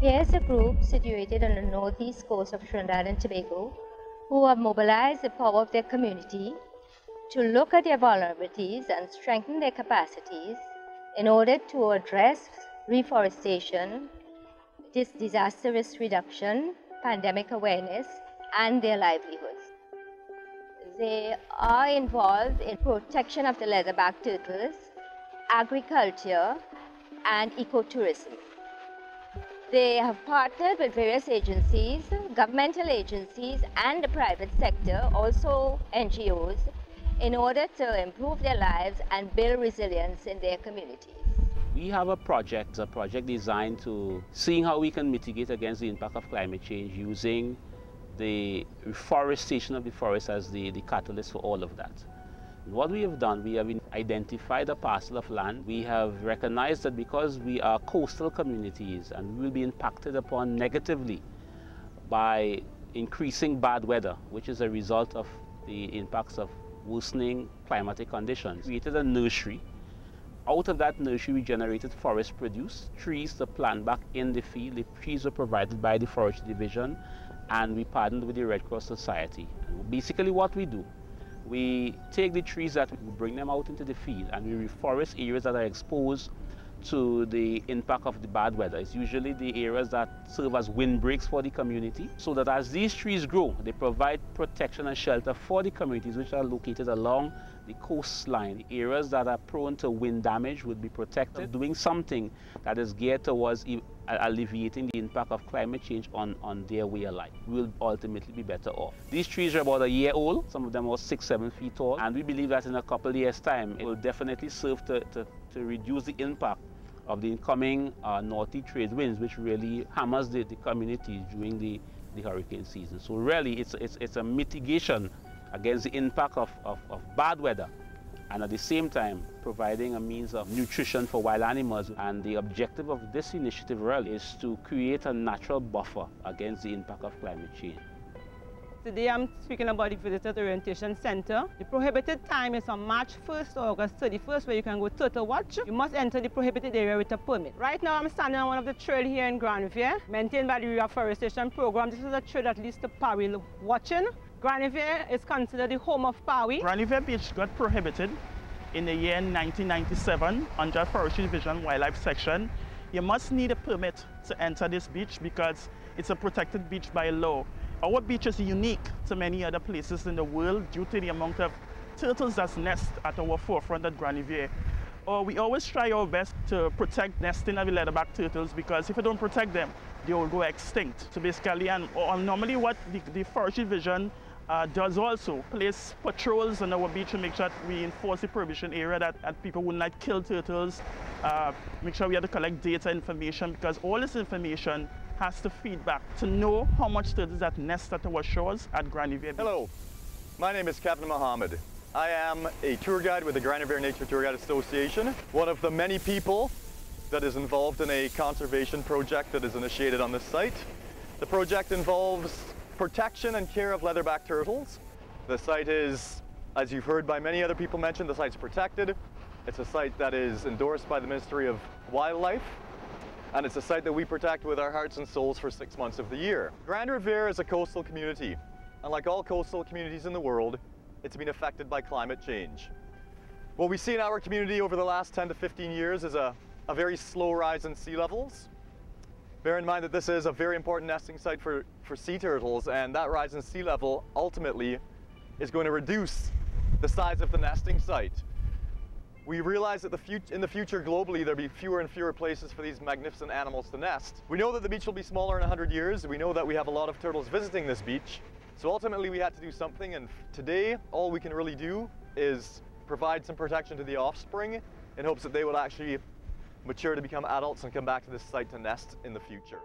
Here's a group situated on the northeast coast of Trinidad and Tobago who have mobilized the power of their community to look at their vulnerabilities and strengthen their capacities in order to address reforestation, disaster risk reduction, pandemic awareness, and their livelihoods. They are involved in protection of the leatherback turtles, agriculture, and ecotourism. They have partnered with various agencies, governmental agencies, and the private sector, also NGOs, in order to improve their lives and build resilience in their communities. We have a project designed to seeing how we can mitigate against the impact of climate change using the reforestation of the forest as the catalyst for all of that. What we have done, we have identified a parcel of land. We have recognized that because we are coastal communities and we will be impacted upon negatively by increasing bad weather, which is a result of the impacts of worsening climatic conditions. We created a nursery. Out of that nursery, we generated forest produce, trees to plant back in the field. The trees were provided by the Forestry Division, and we partnered with the Red Cross Society. And basically what we do, we take the trees that we bring them out into the field and we reforest areas that are exposed to the impact of the bad weather. It's usually the areas that serve as windbreaks for the community, so that as these trees grow, they provide protection and shelter for the communities which are located along the coastline. The areas that are prone to wind damage would be protected, doing something that is geared towards alleviating the impact of climate change on their way of life. We will ultimately be better off. These trees are about a year old. Some of them are 6-7 feet tall, and we believe that in a couple of years' time it will definitely serve to reduce the impact of the incoming northeast trade winds, which really hammers the communities during the hurricane season. So really it's a mitigation against the impact of bad weather, and at the same time providing a means of nutrition for wild animals. And the objective of this initiative really is to create a natural buffer against the impact of climate change. Today I'm speaking about the Visitor Orientation Center. The prohibited time is on March 1st to August 31st, where you can go turtle watch. You must enter the prohibited area with a permit. Right now I'm standing on one of the trails here in Grand Riviere, maintained by the Reforestation Program. This is a trail that leads to Pawi watching. Grand Riviere is considered the home of Pawi. Grand Riviere Beach got prohibited in the year 1997 under Forestry Division Wildlife Section. You must need a permit to enter this beach because it's a protected beach by law. Our beach is unique to many other places in the world due to the amount of turtles that nest at our forefront at Grand Riviere. We always try our best to protect nesting of the leatherback turtles, because if you don't protect them, they will go extinct. So basically, normally what the Forestry Division does also place patrols on our beach to make sure that we enforce the prohibition area, that people will not kill turtles. Make sure we have to collect data information, because all this information has to feed back to know how much turtles that nest at our shores at Grand Riviere. Hello, my name is Captain Mohammed. I am a tour guide with the Grand Riviere Nature Tour Guide Association, one of the many people that is involved in a conservation project that is initiated on this site. The project involves protection and care of leatherback turtles. The site is, as you've heard by many other people mention, the site's protected. It's a site that is endorsed by the Ministry of Wildlife, and it's a site that we protect with our hearts and souls for 6 months of the year. Grand Riviere is a coastal community, and like all coastal communities in the world, it's been affected by climate change. What we see in our community over the last 10 to 15 years is a very slow rise in sea levels. Bear in mind that this is a very important nesting site for sea turtles, and that rise in sea level ultimately is going to reduce the size of the nesting site. We realize that in the future globally there'll be fewer and fewer places for these magnificent animals to nest. We know that the beach will be smaller in 100 years. We know that we have a lot of turtles visiting this beach. So ultimately we had to do something, and today all we can really do is provide some protection to the offspring in hopes that they will actually mature to become adults and come back to this site to nest in the future.